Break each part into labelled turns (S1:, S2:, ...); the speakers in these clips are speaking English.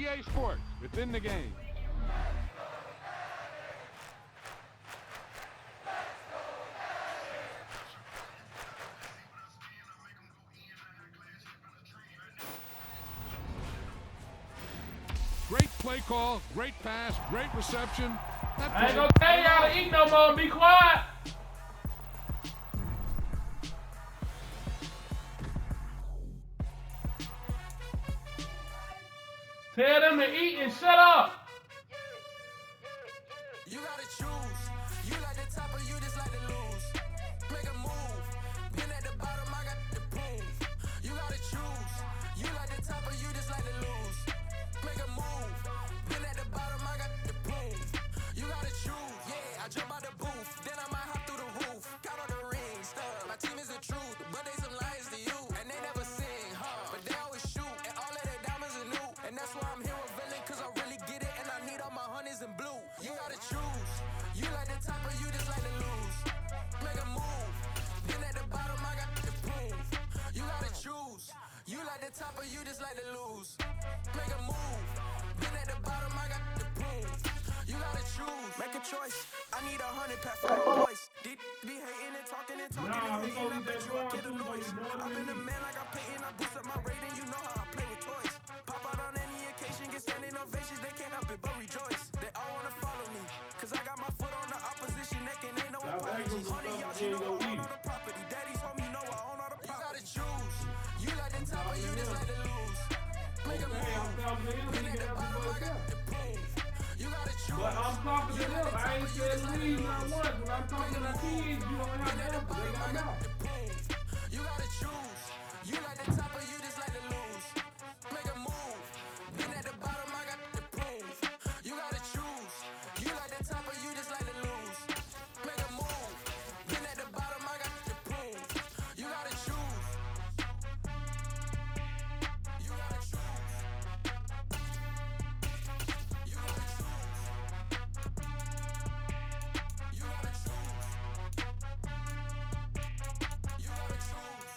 S1: EA Sports. It's in the game. Great play call, great pass, great reception.
S2: I ain't gonna tell y'all to eat no more. Be quiet. Tell them to eat and shut up.
S3: You gotta choose. You like the top or you just like to lose. Make a move. Been at the bottom, I got the proof. You gotta choose. You like the top or you just like to lose. Make a move. Been at the bottom, I got the proof. You gotta choose. Yeah, I jump out the booth. Then I might hop through the roof. Got on the ring stuff. My team is the truth, but they some liars to you. And they never sing, huh? But they always shoot. And all of their diamonds are new. And that's why I'm here with Villain, cause I really get it. And I need all my honeys in blue. You gotta choose. You like the top or you just like to lose. Make a move. Been at the bottom, I got the proof. You gotta choose. You like the top or you just like to lose. Make a move. Been at the bottom, I got the proof. You gotta choose. Make a choice. I need 100 pack for the voice. Be hating and talking and talking and hating. I bet you I get a noise. I've been a man like I'm paying. I boost up my rating. You know how I play with toys. Pop out on any occasion, get standing ovations. They can't help it but rejoice. They all wanna follow me, cause I got my foot on the opposition neck and ain't no apologies. Honey, y'all, you know I own all the property. Daddy's home, you know I own all the property. You gotta choose. You like the top or you just like to lose. Make a move. Been at the bottom, I got the proof. You gotta choose.
S2: But I'm talking to them. I ain't said leave not once. When I'm talking to the kids, you don't have to help. They got out.
S3: You gotta choose. You like the top or you just like to lose. Make a move. Been at the bottom, I got the proof. You gotta choose. You like the top or you just like to lose. Make a move. Been at the bottom, I got the proof. You gotta choose. You gotta choose. You gotta choose. You gotta choose. You gotta choose.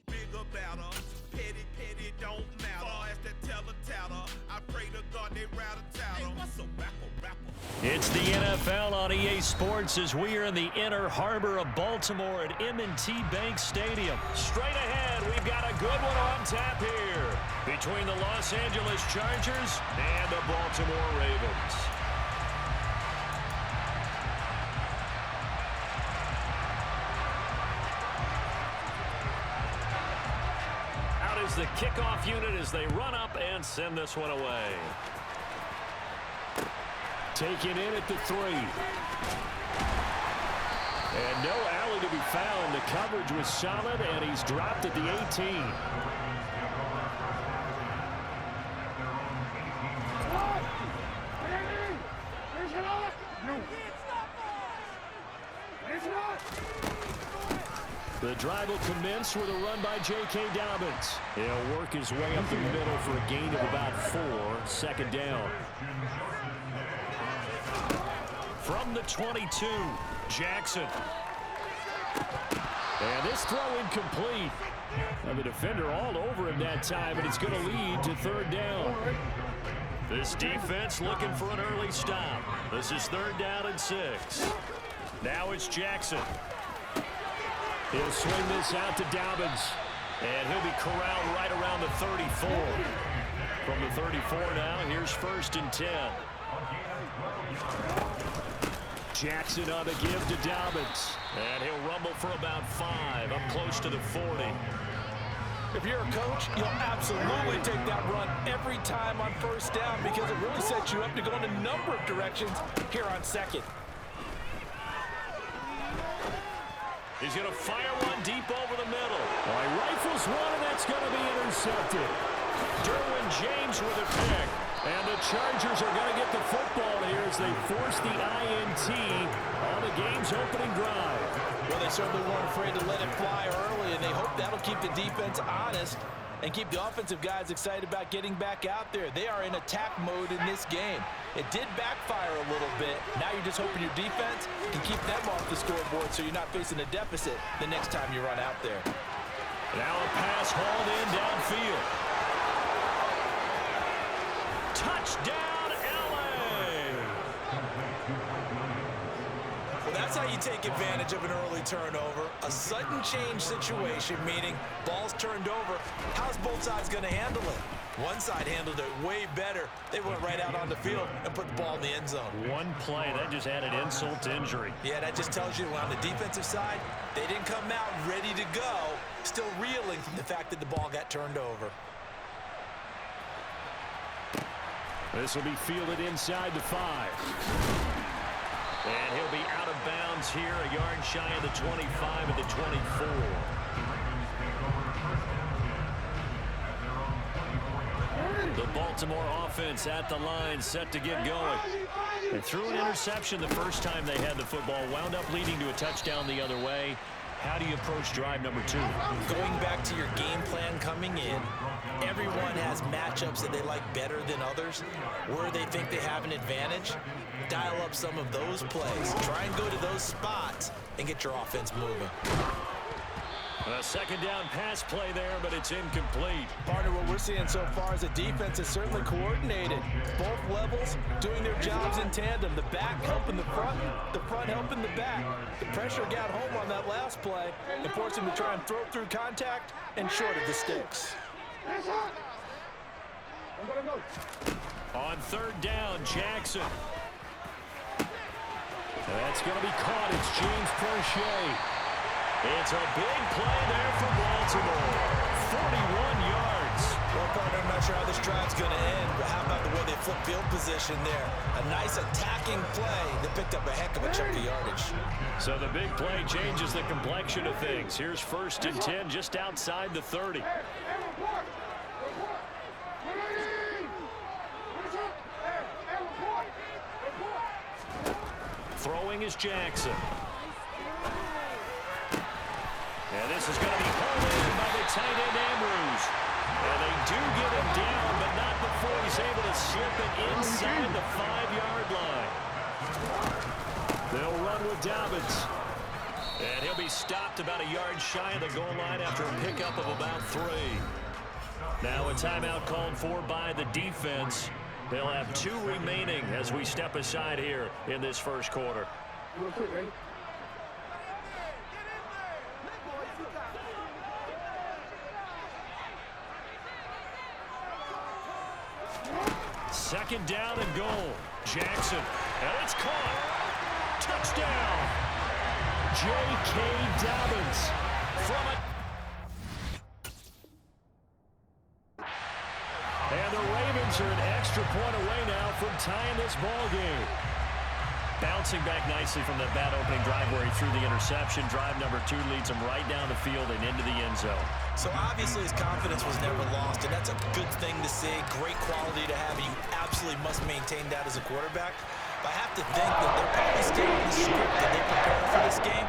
S4: Big about her, petty, don't matter. Far as the teller tatter, I pray to God they rattle tattle. What's a rapper?
S5: It's the NFL on EA Sports as we are in the inner harbor of Baltimore at M&T Bank Stadium. Straight ahead, we've got a good one on tap here between the Los Angeles Chargers and the Baltimore Ravens. Out is the kickoff unit as they run up and send this one away. Taken in at the 3. And no alley to be found. The coverage was solid, and he's dropped at the 18. The drive will commence with a run by J.K. Dobbins. He'll work his way up the middle for a gain of about 4. Second down. From the 22, Jackson. And this throw incomplete. And the defender all over him that time, and it's going to lead to third down. This defense looking for an early stop. This is third down and 6. Now it's Jackson. He'll swing this out to Dobbins. And he'll be corralled right around the 34. From the 34 now, here's 1st and 10. Jackson on the give to Dobbins. And he'll rumble for about 5, up close to the 40.
S6: If you're a coach, you'll absolutely take that run every time on 1st down because it really sets you up to go in a number of directions here on 2nd.
S5: He's going to fire one deep over the middle. Well, he rifles one, and that's going to be intercepted. Derwin James with a pick. And the Chargers are going to get the football here as they force the INT on the game's opening drive.
S6: Well, they certainly weren't afraid to let it fly early, and they hope that'll keep the defense honest and keep the offensive guys excited about getting back out there. They are in attack mode in this game. It did backfire a little bit. Now you're just hoping your defense can keep them off the scoreboard so you're not facing a deficit the next time you run out there.
S5: Now a pass hauled in downfield. Touchdown, LA!
S6: Well, that's how you take advantage of an early turnover. A sudden change situation, meaning ball's turned over. How's both sides going to handle it? One side handled it way better. They went right out on the field and put the ball in the end zone.
S5: One play, that just added insult to injury.
S6: Yeah, that just tells you on the defensive side, they didn't come out ready to go, still reeling from the fact that the ball got turned over.
S5: This will be fielded inside the 5. And he'll be out of bounds here, a yard shy of the 25 at the 24. The Baltimore offense at the line, set to get going. They threw an interception the first time they had the football, wound up leading to a touchdown the other way. How do you approach drive number 2?
S6: Going back to your game plan coming in, everyone has matchups that they like better than others. Where they think they have an advantage, dial up some of those plays. Try and go to those spots and get your offense moving.
S5: A second down pass play there, but it's incomplete.
S6: Partner, what we're seeing so far is the defense is certainly coordinated. Both levels doing their jobs in tandem. The back helping the front helping the back. The pressure got home on that last play and forced him to try and throw through contact and short of the sticks.
S5: On third down, Jackson. That's going to be caught. It's James Prochet. It's a big play there for Baltimore. 41 yards.
S6: Well, partner, I'm not sure how this drive's going to end, but how about the way they flip field position there? A nice attacking play that picked up a heck of a chunk of yardage.
S5: So the big play changes the complexion of things. Here's 1st and 10 just outside the 30. Throwing is Jackson. And this is going to be hauled in by the tight end Andrews. And they do get him down, but not before he's able to slip it inside the 5-yard line. They'll run with Dobbins. And he'll be stopped about a yard shy of the goal line after a pickup of about 3. Now a timeout called for by the defense. They'll have 2 remaining as we step aside here in this first quarter.
S2: Real quick, ready?
S5: Second down and goal. Jackson. And it's caught. Touchdown. J.K. Dobbins from it. And the Ravens are an extra point away now from tying this ball game. Bouncing back nicely from that bad opening drive where he threw the interception. Drive number 2 leads him right down the field and into the end zone.
S6: So obviously his confidence was never lost, and that's a good thing to see. Great quality to have, and you absolutely must maintain that as a quarterback. But I have to think that they're probably still on the script that they prepared for this game.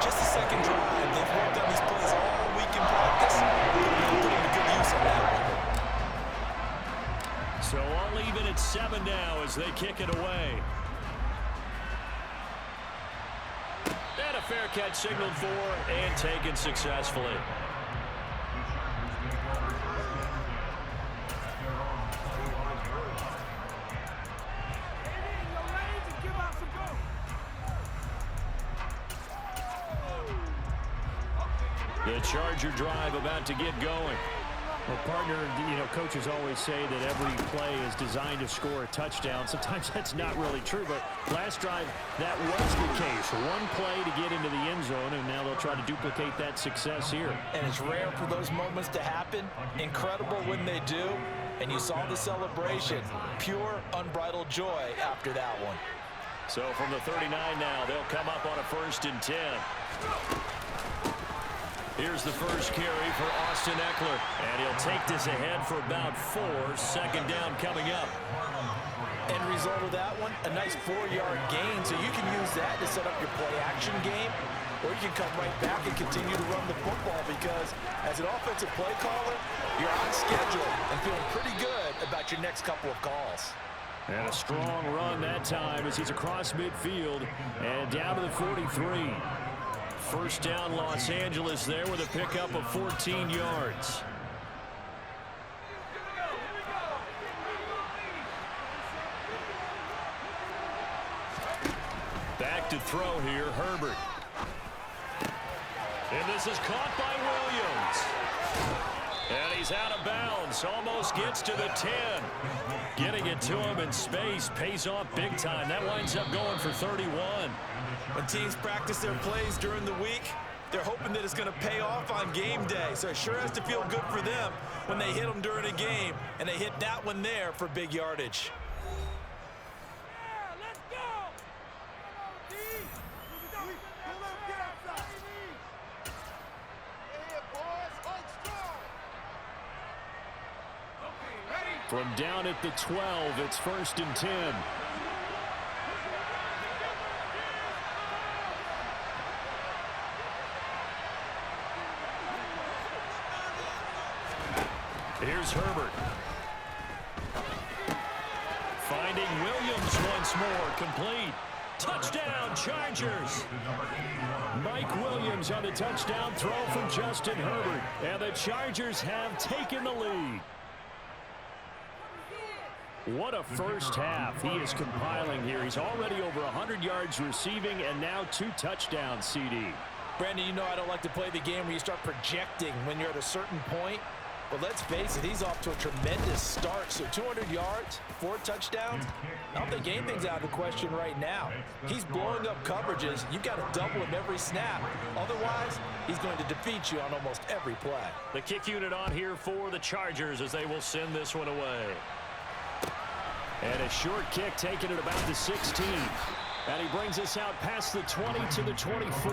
S6: Just the second drive. They've worked on these plays all week in practice. They're putting to good use on that one.
S5: So all even at 7 now as they kick it away. And a fair catch signaled for and taken successfully. The Charger drive about to get going.
S7: Well, partner, you know, coaches always say that every play is designed to score a touchdown. Sometimes that's not really true, but last drive, that was the case. One play to get into the end zone, and now they'll try to duplicate that success here.
S6: And it's rare for those moments to happen. Incredible when they do. And you saw the celebration. Pure, unbridled joy after that one.
S5: So from the 39 now, they'll come up on a 1st and 10. Here's the first carry for Austin Eckler. And he'll take this ahead for about 4. Second down coming up.
S6: End result of that one, a nice 4-yard gain. So you can use that to set up your play-action game. or you can come right back and continue to run the football because as an offensive play caller, you're on schedule and feeling pretty good about your next couple of calls.
S7: And a strong run that time as he's across midfield and down to the 43. First down, Los Angeles there with a pickup of 14 yards. Back to throw here, Herbert. And this is caught by Williams. And he's out of bounds, almost gets to the 10. Getting it to him in space pays off big time. That winds up going for 31.
S6: When teams practice their plays during the week, they're hoping that it's going to pay off on game day. So it sure has to feel good for them when they hit them during a game, and they hit that one there for big yardage.
S7: From down at the 12, it's 1st and 10. Here's Herbert. Finding Williams once more, complete. Touchdown, Chargers. Mike Williams on the touchdown throw from Justin Herbert. And the Chargers have taken the lead. What a first half he is compiling here. He's already over 100 yards receiving and now 2 touchdowns, CD.
S6: Brandon, you know I don't like to play the game where you start projecting when you're at a certain point. But let's face it, he's off to a tremendous start. So 200 yards, 4 touchdowns. I don't think anything's out of the question right now. He's blowing up coverages. You've got to double him every snap. Otherwise, he's going to defeat you on almost every play.
S5: The kick unit on here for the Chargers as they will send this one away.
S7: And a short kick taken at about the 16. And he brings us out past the 20 to the 24.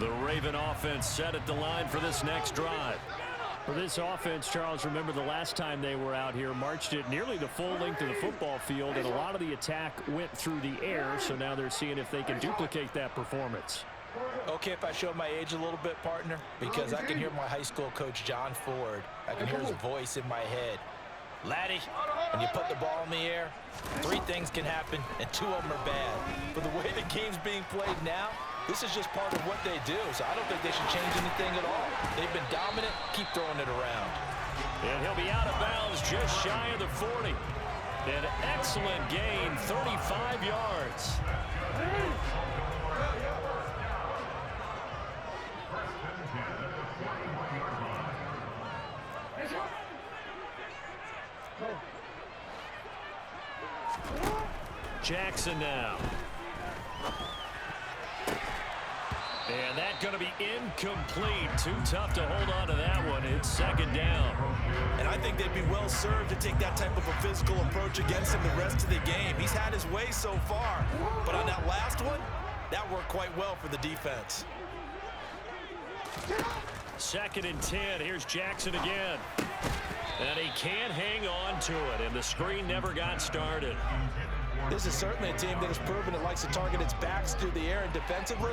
S7: The Raven offense set at the line for this next drive. For this offense, Charles, remember the last time they were out here, marched it nearly the full length of the football field, and a lot of the attack went through the air, so now they're seeing if they can duplicate that performance.
S6: Okay, if I show my age a little bit, partner, because I can hear my high school coach, John Ford. I can hear his voice in my head. Laddie, when you put the ball in the air, 3 things can happen, and 2 of them are bad. But the way the game's being played now, this is just part of what they do, so I don't think they should change anything at all. They've been dominant. Keep throwing it around.
S5: And he'll be out of bounds just shy of the 40. An excellent gain, 35 yards. Jackson now. And that's going to be incomplete. Too tough to hold on to that one. It's 2nd down.
S6: And I think they'd be well served to take that type of a physical approach against him the rest of the game. He's had his way so far. But on that last one, that worked quite well for the defense.
S5: 2nd and 10. Here's Jackson again. And he can't hang on to it. And the screen never got started.
S6: This is certainly a team that has proven it likes to target its backs through the air, and defensively,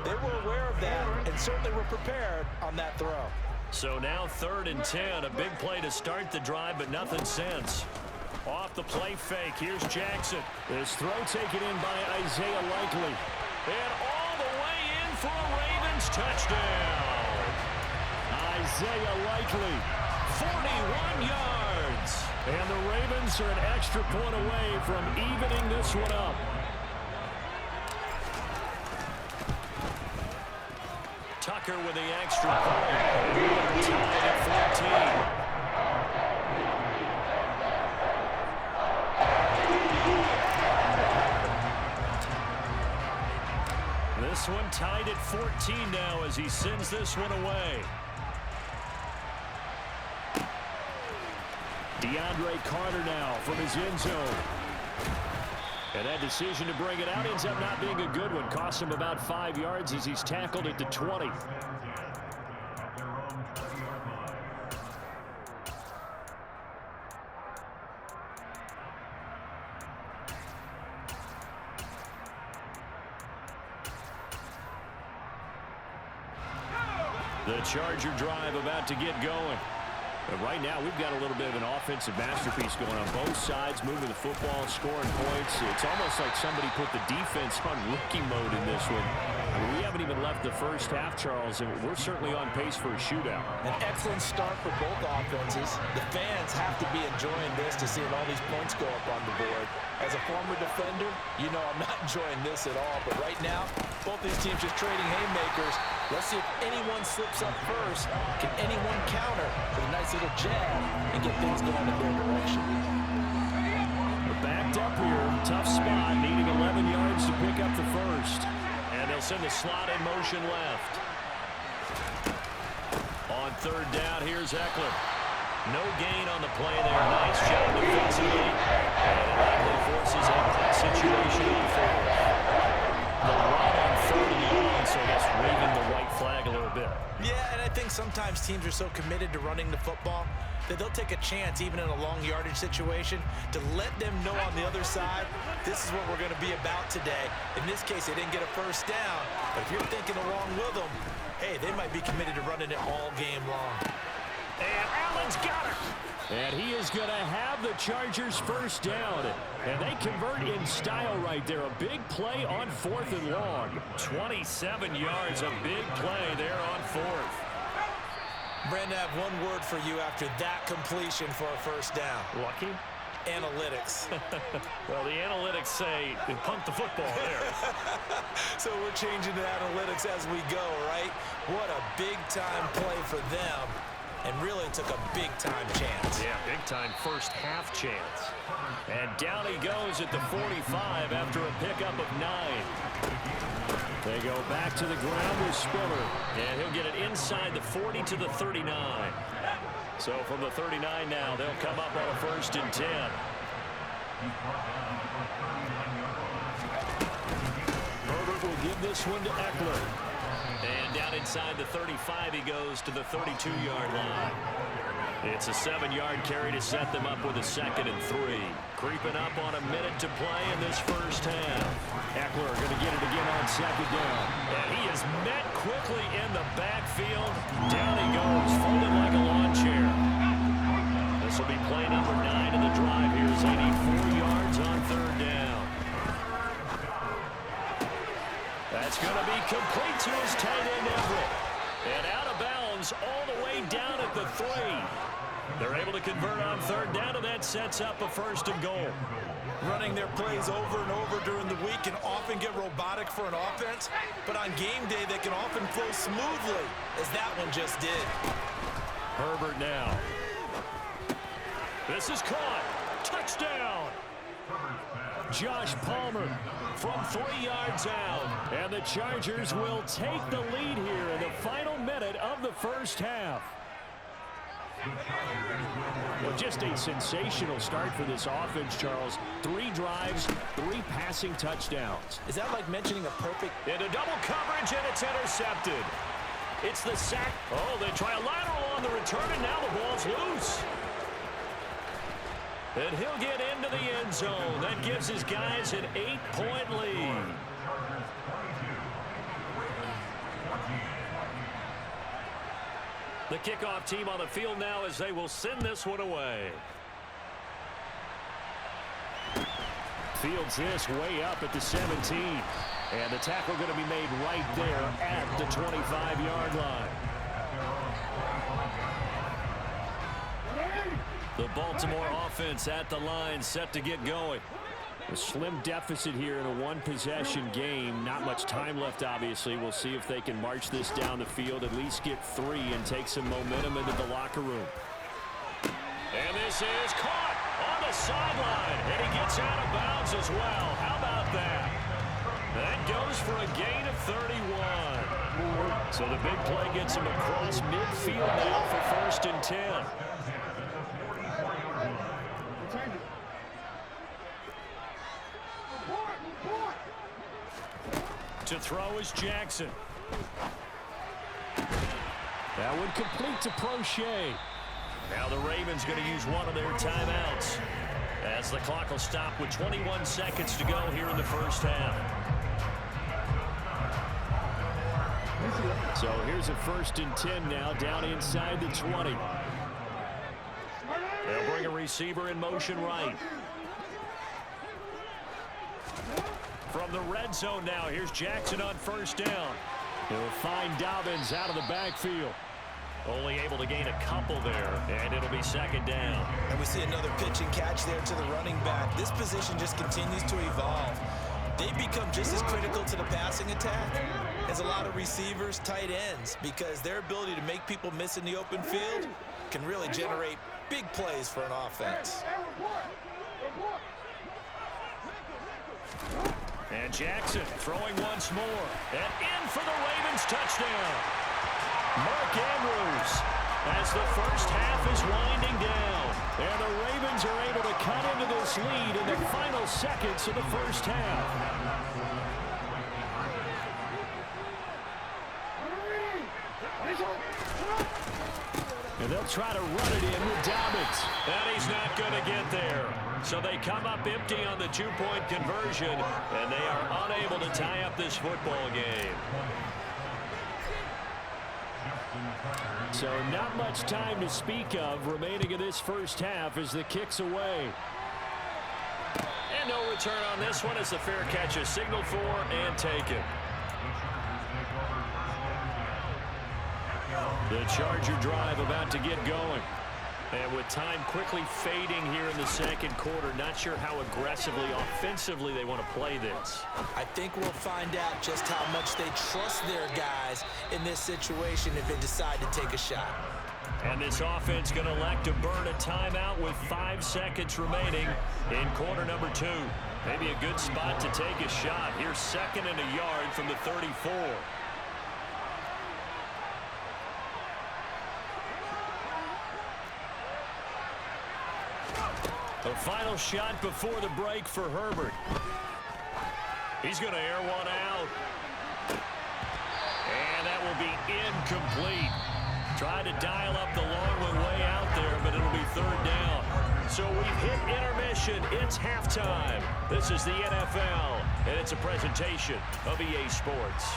S6: they were aware of that and certainly were prepared on that throw.
S5: So now 3rd and 10, a big play to start the drive, but nothing since. Off the play fake, here's Jackson.
S7: This throw taken in by Isaiah Likely.
S5: And all the way in for a Ravens touchdown.
S7: Isaiah Likely,
S5: 41 yards.
S7: And the Ravens are an extra point away from evening this one up.
S5: Tucker with the extra point. Tied at 14. This one tied at 14 now as he sends this one away.
S7: DeAndre Carter now from his end zone.
S5: And that decision to bring it out ends up not being a good one. Costs him about 5 yards as he's tackled at the 20. The Charger drive about to get going. But right now, we've got a little bit of an offensive masterpiece going on both sides, moving the football, scoring points. It's almost like somebody put the defense on rookie mode in this one. I mean, we haven't even left the first half, Charles, and we're certainly on pace for a shootout.
S6: An excellent start for both offenses. The fans have to be enjoying this to seeing all these points go up on the board. As a former defender, you know I'm not enjoying this at all. But right now, both these teams just trading haymakers. Let's see if anyone slips up first. Can anyone counter with a nice little jab and get things going in their direction?
S5: We're backed up here. Tough spot, needing 11 yards to pick up the first. And they'll send the slot in motion left. On third down, here's Eckler. No gain on the play there. Nice job defensively. And it likely forces a punt situation in the fourth. The run on third and long, so that's waving the white flag a little bit.
S6: Yeah, and I think sometimes teams are so committed to running the football that they'll take a chance, even in a long yardage situation, to let them know on the other side, this is what we're going to be about today. In this case, they didn't get a first down, but if you're thinking along with them, hey, they might be committed to running it all game long.
S5: And Allen's got it. And he is going to have the Chargers first down. And they convert in style right there. A big play on fourth and long. 27 yards, a big play there on fourth.
S6: Brandon, I have one word for you after that completion for a first down.
S5: Lucky?
S6: Analytics.
S5: Well, the analytics say punt the football there.
S6: So we're changing to analytics as we go, right? What a big-time play for them. And really took a big-time chance.
S5: Yeah, big-time first half chance. And down he goes at the 45 after a pickup of 9. They go back to the ground with Spiller. And he'll get it inside the 40 to the 39. So from the 39 now, they'll come up on a 1st and 10. Herbert will give this one to Eckler. And down inside the 35, he goes to the 32-yard line. It's a 7-yard carry to set them up with a 2nd and 3. Creeping up on a minute to play in this first half. Eckler going to get it again on 2nd down. And he is met quickly in the backfield. Down he goes, folded like a lawn chair. This will be play number 9 in the drive. Here's 84 yards on 3rd down. That's going to be complete to his tight end, Everett. And out of bounds all the way down at the 3. They're able to convert on 3rd down, and that sets up a 1st and goal.
S6: Running their plays over and over during the week can often get robotic for an offense, but on game day they can often flow smoothly, as that one just did.
S5: Herbert now. This is caught. Touchdown. Josh Palmer from 3 yards out. And the Chargers will take the lead here in the final minute of the first half. Well, just a sensational start for this offense, Charles. 3 drives, 3 passing touchdowns.
S6: Is that like mentioning a perfect...
S5: Into double coverage, and it's intercepted. It's the sack. Oh, they try a lateral on the return, and now the ball's loose. And he'll get into the end zone. That gives his guys an 8-point lead. The kickoff team on the field now as they will send this one away. Fields this way up at the 17. And the tackle going to be made right there at the 25-yard line. The Baltimore offense at the line, set to get going. A slim deficit here in a one-possession game. Not much time left, obviously. We'll see if they can march this down the field, at least get 3 and take some momentum into the locker room. And this is caught on the sideline, and he gets out of bounds as well. How about that? That goes for a gain of 31. So the big play gets him across midfield now for 1st and 10. To throw is Jackson.
S7: That one complete to Prochet.
S5: Now the Ravens going to use one of their timeouts as the clock will stop with 21 seconds to go here in the first half.
S7: So here's a 1st and 10 now, down inside the 20.
S5: They'll bring a receiver in motion right. From the red zone now, here's Jackson on 1st down.
S7: He'll find Dobbins out of the backfield.
S5: Only able to gain a couple there, and it'll be 2nd down.
S6: And we see another pitch and catch there to the running back. This position just continues to evolve. They become just as critical to the passing attack as a lot of receivers, tight ends, because their ability to make people miss in the open field can really generate big plays for an offense.
S5: And Jackson throwing once more. And in for the Ravens touchdown. Mark Andrews as the first half is winding down. And the Ravens are able to cut into this lead in the final seconds of the first half.
S7: And they'll try to run it in with Dobbins.
S5: And he's not going to get there. So they come up empty on the 2-point conversion, and they are unable to tie up this football game.
S7: So not much time to speak of remaining in this first half as the kick's away.
S5: And no return on this one as the fair catch is signaled for and taken. The Charger drive about to get going. And with time quickly fading here in the 2nd quarter, not sure how aggressively, offensively they want to play this.
S6: I think we'll find out just how much they trust their guys in this situation if they decide to take a shot.
S5: And this offense going to elect to burn a timeout with 5 seconds remaining in quarter number 2. Maybe a good spot to take a shot. Here's 2nd and a yard from the 34. The final shot before the break for Herbert. He's going to air one out. And that will be incomplete. Tried to dial up the long one way out there, but it'll be 3rd down. So we've hit intermission. It's halftime. This is the NFL, and it's a presentation of EA Sports.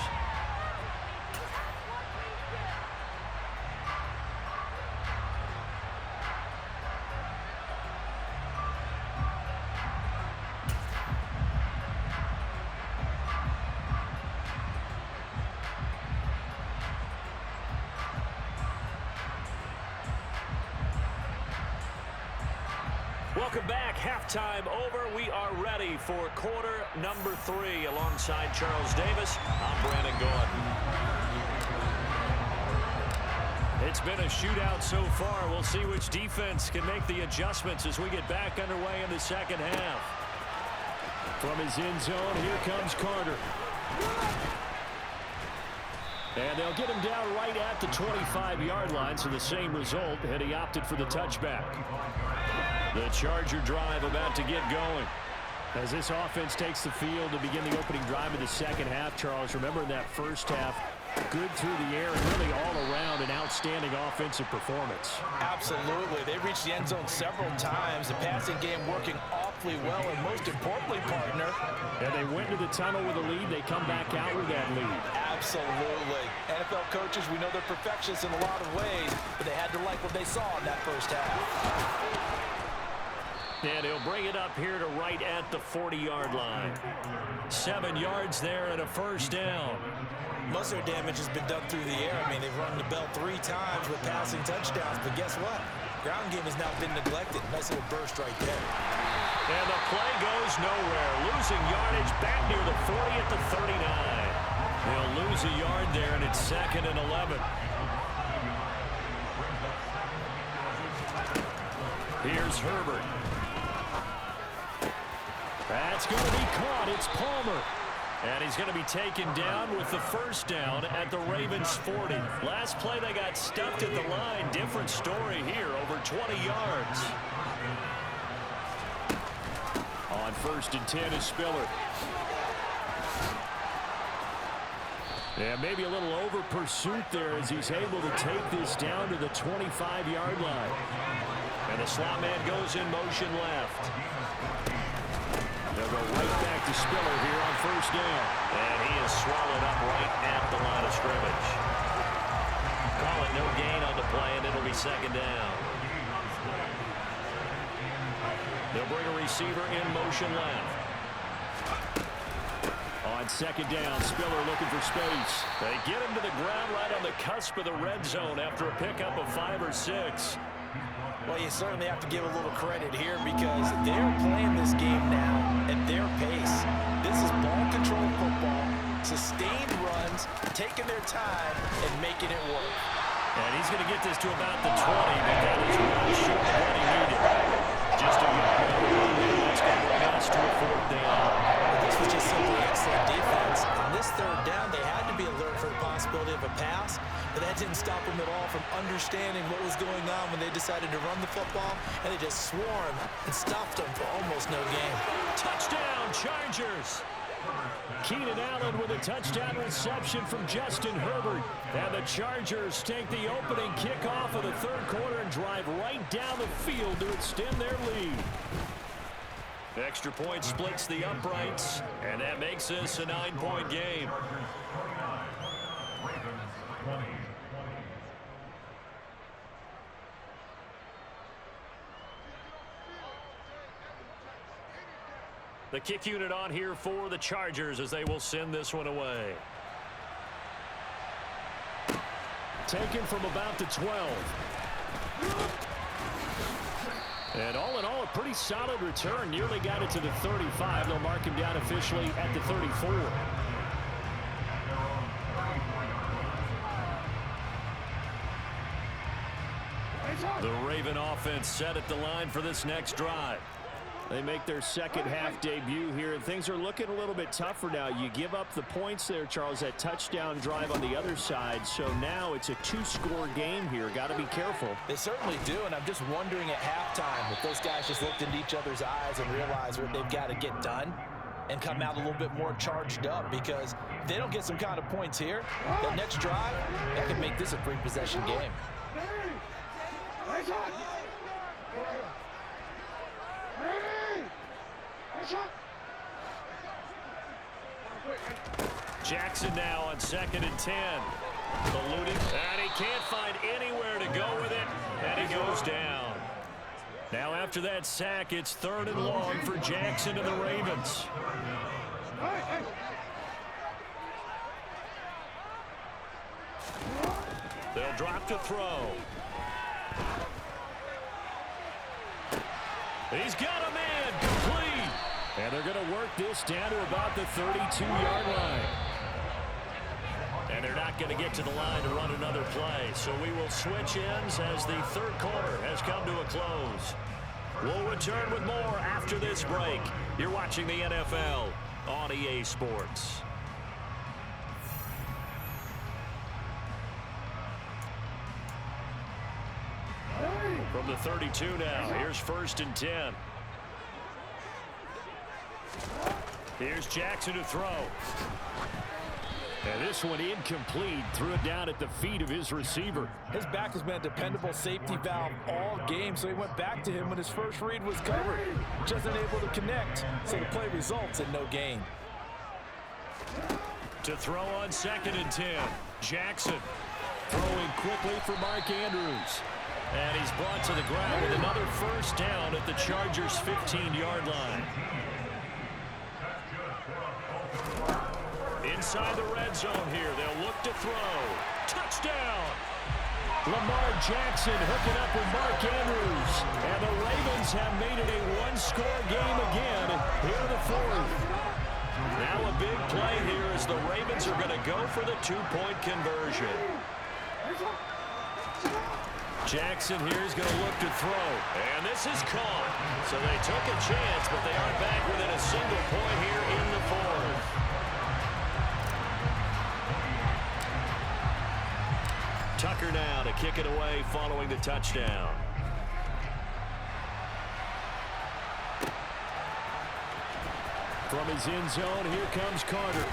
S5: Welcome back. Halftime over. We are ready for quarter number 3. Alongside Charles Davis, I'm Brandon Gordon. It's been a shootout so far. We'll see which defense can make the adjustments as we get back underway in the 2nd half.
S7: From his end zone, here comes Carter. And they'll get him down right at the 25-yard line, so the same result, and he opted for the touchback. The Charger drive about to get going. As this offense takes the field to begin the opening drive of the 2nd half, Charles, remember in that first half, good through the air and really all around an outstanding offensive performance.
S6: Absolutely. They reached the end zone several times. The passing game working awfully well, and most importantly, partner.
S7: And they went to the tunnel with a lead. They come back out with that lead.
S6: Absolutely. NFL coaches, we know they're perfectionists in a lot of ways, but they had to like what they saw in that first half.
S5: And he'll bring it up here to right at the 40-yard line. 7 yards there and a 1st down.
S6: Most of their damage has been done through the air. I mean, they've run the bell 3 times with passing touchdowns, but guess what? Ground game has now been neglected. Nice little burst right there.
S5: And the play goes nowhere. Losing yardage back near the 40 at the 39. They'll lose a yard there, and it's 2nd and 11. Here's Herbert. That's going to be caught. It's Palmer. And he's going to be taken down with the 1st down at the Ravens 40. Last play they got stuffed at the line. Different story here, over 20 yards. On 1st and 10 is Spiller.
S7: Yeah, maybe a little over pursuit there as he's able to take this down to the 25-yard line.
S5: And the slot man goes in motion left.
S7: They'll go right back to Spiller here on first down.
S5: And he is swallowed up right at the line of scrimmage. Call it no gain on the play, and it'll be second down. They'll bring a receiver in motion left.
S7: On second down, Spiller looking for space.
S5: They get him to the ground right on the cusp of the red zone after a pickup of 5 or 6.
S6: Well, you certainly have to give a little credit here because they're playing this game now at their pace. This is ball control football, sustained runs, taking their time, and making it work.
S5: And he's going to get this to about the 20, but that is well short of what he needed. Just a yard. That's going to bring us to a fourth down.
S6: This was just simply excellent defense. On this third down, they had to be alert for the possibility of a pass, but that didn't stop them at all from understanding what was going on when they decided to run the football, and they just swarmed and stopped them for almost no gain.
S5: Touchdown, Chargers!
S7: Keenan Allen with a touchdown reception from Justin Herbert. And the Chargers take the opening kickoff of the third quarter and drive right down the field to extend their lead.
S5: Extra point splits the uprights, and that makes this a 9-point game. The kick unit on here for the Chargers as they will send this one away.
S7: Taken from about the 12. And all in all, a pretty solid return. Nearly got it to the 35. They'll mark him down officially at the 34.
S5: The Raven offense set at the line for this next drive.
S7: They make their second half debut here, and things are looking a little bit tougher now. You give up the points there, Charles, that touchdown drive on the other side. So now it's a 2-score game here. Got to be careful.
S6: They certainly do, and I'm just wondering at halftime if those guys just looked into each other's eyes and realized what they've got to get done and come out a little bit more charged up, because if they don't get some kind of points here, the next drive, that could make this a 3-possession game.
S5: Jackson now on 2nd and 10. Eluding, and he can't find anywhere to go with it, and he goes down. Now after that sack, it's 3rd and long for Jackson and the Ravens. They'll drop to throw. He's got a man, complete.
S7: And they're going to work this down to about the 32-yard line.
S5: And they're not going to get to the line to run another play. So we will switch ends as the third quarter has come to a close. We'll return with more after this break. You're watching the NFL on EA Sports. From the 32 now, here's 1st and 10. Here's Jackson to throw.
S7: And this one incomplete. Threw it down at the feet of his receiver.
S6: His back has been a dependable safety valve all game, so he went back to him when his first read was covered. Just unable to connect, so the play results in no gain.
S5: To throw on 2nd and 10. Jackson
S7: throwing quickly for Mark Andrews.
S5: And he's brought to the ground with another first down at the Chargers' 15-yard line. Inside the red zone here, they'll look to throw. Touchdown!
S7: Lamar Jackson hooking up with Mark Andrews. And the Ravens have made it a 1-score game again here in the 4th.
S5: Now a big play here as the Ravens are going to go for the 2-point conversion. Jackson here is going to look to throw. And this is caught. So they took a chance, but they aren't back within a single point here in the 4th. Tucker now to kick it away following the touchdown.
S7: From his end zone, here comes Carter.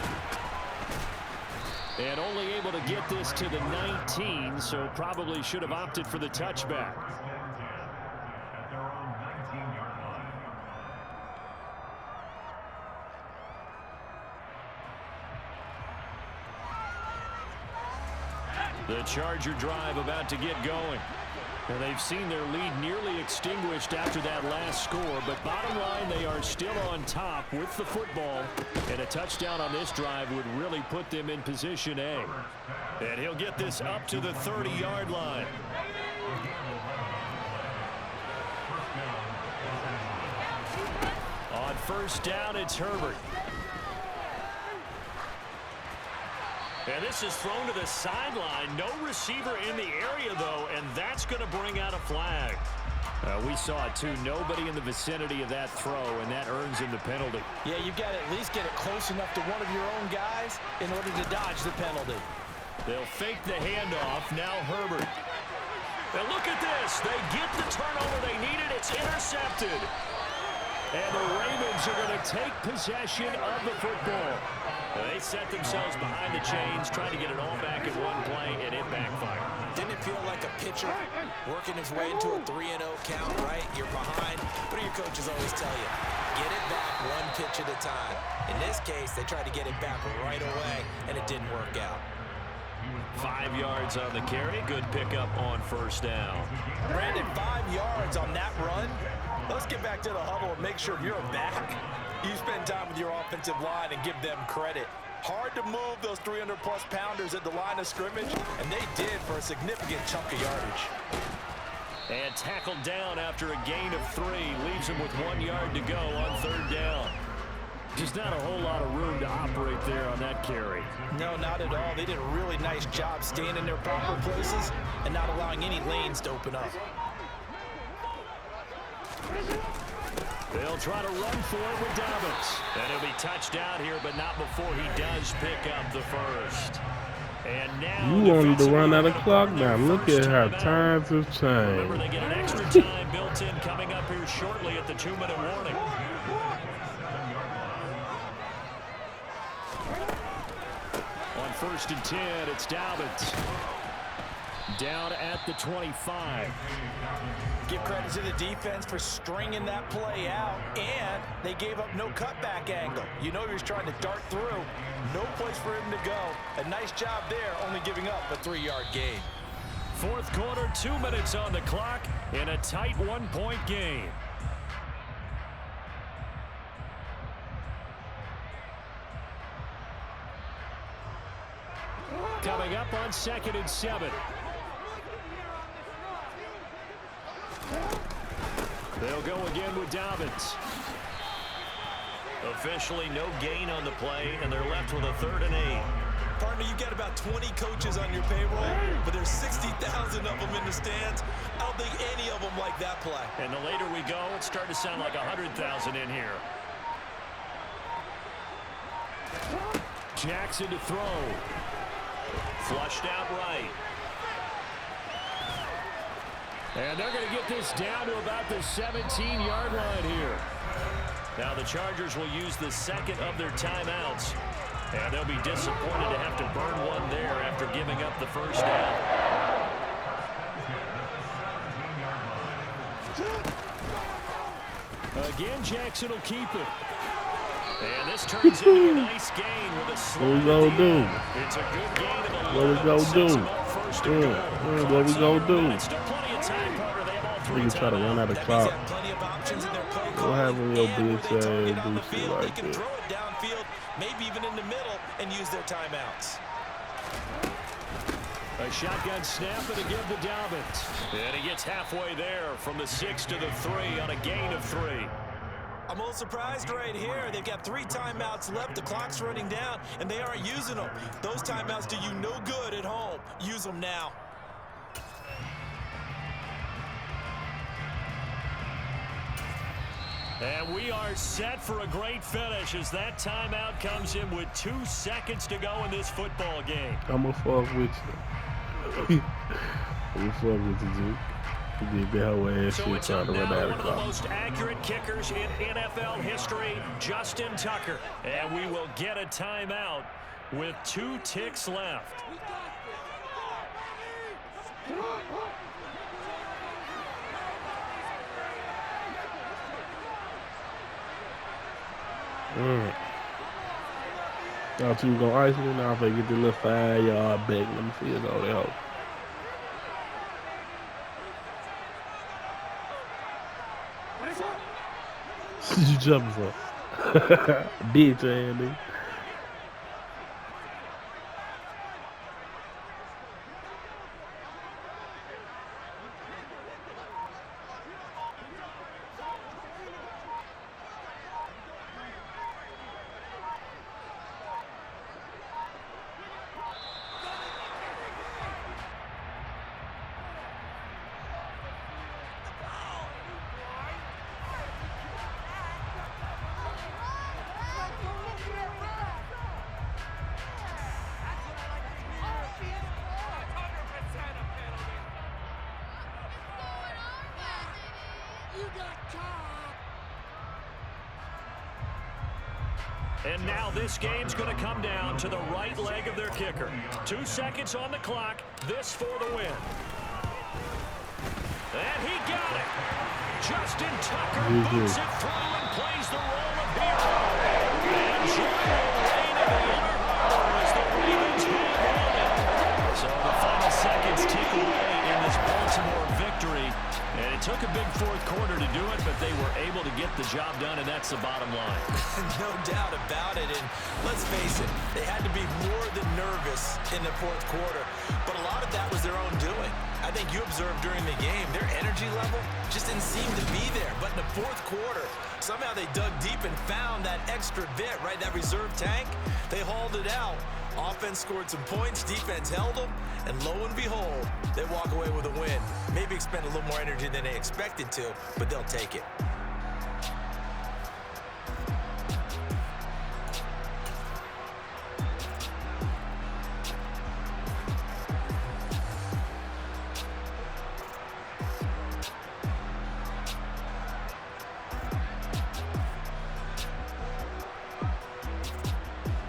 S5: And only able to get this to the 19, so probably should have opted for the touchback. The Charger drive about to get going. And they've seen their lead nearly extinguished after that last score, but bottom line, they are still on top with the football, and a touchdown on this drive would really put them in position A. And he'll get this up to the 30-yard line. On first down, it's Herbert. And this is thrown to the sideline. No receiver in the area, though, and that's going to bring out a flag. We saw it, too. Nobody in the vicinity of that throw, and that earns him the penalty.
S6: Yeah, you've got to at least get it close enough to one of your own guys in order to dodge the penalty.
S5: They'll fake the handoff. Now Herbert. And look at this. They get the turnover they needed. It's intercepted. And the Ravens are going to take possession of the football. They set themselves behind the chains, trying to get it all back in one play, and it backfired.
S6: Didn't it feel like a pitcher working his way into a 3-0 count, right? You're behind. What do your coaches always tell you? Get it back one pitch at a time. In this case, they tried to get it back right away, and it didn't work out.
S5: 5 yards on the carry. Good pickup on first down.
S6: Brandon, 5 yards on that run. Let's get back to the huddle and make sure you're back. You spend time with your offensive line and give them credit. Hard to move those 300-plus pounders at the line of scrimmage, and they did for a significant chunk of yardage.
S5: And tackled down after a gain of 3. Leaves him with 1 yard to go on third down. Just not a whole lot of room to operate there on that carry.
S6: No, not at all. They did a really nice job staying in their proper places and not allowing any lanes to open up.
S5: They'll try to run for it with Dobbins. And he'll be touched out here, but not before he does pick up the first. And now
S2: you wanted to run out of clock now. Look at how times have changed.
S5: Remember, they get an extra time built in coming up here shortly at the 2-minute warning. On first and 10, it's Dobbins. Down at the 25.
S6: Give credit to the defense for stringing that play out, and they gave up no cutback angle. You know he was trying to dart through. No place for him to go. A nice job there, only giving up a 3-yard gain.
S5: Fourth quarter, 2 minutes on the clock in a tight 1-point game. Coming up on 2nd and 7. They'll go again with Dobbins. Officially no gain on the play, and they're left with a 3rd and 8.
S6: Partner, you got about 20 coaches on your payroll, but there's 60,000 of them in the stands. I don't think any of them like that play.
S5: And the later we go, it's starting to sound like 100,000 in here. Jackson to throw. Flushed out right. And they're going to get this down to about the 17-yard line here. Now the Chargers will use the second of their timeouts. And they'll be disappointed to have to burn one there after giving up the first down. Again, Jackson will keep it. And this turns into a nice gain with a slow.
S2: What we gonna do?
S5: It's a good gain of 11.
S2: What we gonna do? What we gonna do?
S5: Still plenty of time, Carter. They have all 3
S2: You can try to run out of clock. What happened to your bitch ass do shit like
S6: can
S2: that?
S6: throw it downfield, maybe even in the middle, and use their timeouts.
S5: A shotgun snap and a give to Dobbins. And he gets halfway there from the 6 to the 3 on a gain of 3.
S6: I'm a little surprised right here. They've got 3 timeouts left. The clock's running down, and they aren't using them. Those timeouts do you no good at home. Use them now.
S5: And we are set for a great finish as that timeout comes in with 2 seconds to go in this football game.
S2: I'ma fuck with you. I'ma fuck with you, Duke. You did that whole ass
S5: So
S2: shit
S5: it's
S2: trying
S5: up
S2: to run
S5: now
S2: out
S5: to
S2: of
S5: one of the
S2: clock.
S5: most accurate kickers in NFL history, Justin Tucker. And we will get a timeout with 2 ticks left.
S2: Thought you were going to ice me. Now if I get the little 5-yard back, let me see it all out. What you jumping for? Bitch, Andy.
S5: And now this game's going to come down to the right leg of their kicker. 2 seconds on the clock. This for the win. And he got it. Justin Tucker boots it through and plays the role of hero. And joy will reign in the inner harbor as the Ravens hang on it. So the final seconds tick away in this Baltimore victory. And it took a big fourth quarter to do it, but they were able to get the job done, and that's the bottom line.
S6: No doubt about it. And let's face it, they had to be more than nervous in the fourth quarter. But a lot of that was their own doing. I think you observed during the game, their energy level just didn't seem to be there. But in the fourth quarter, somehow they dug deep and found that extra bit, right, that reserve tank. They hauled it out. Offense scored some points, defense held them, and lo and behold, they walk away with a win. Maybe expend a little more energy than they expected to, but they'll take it.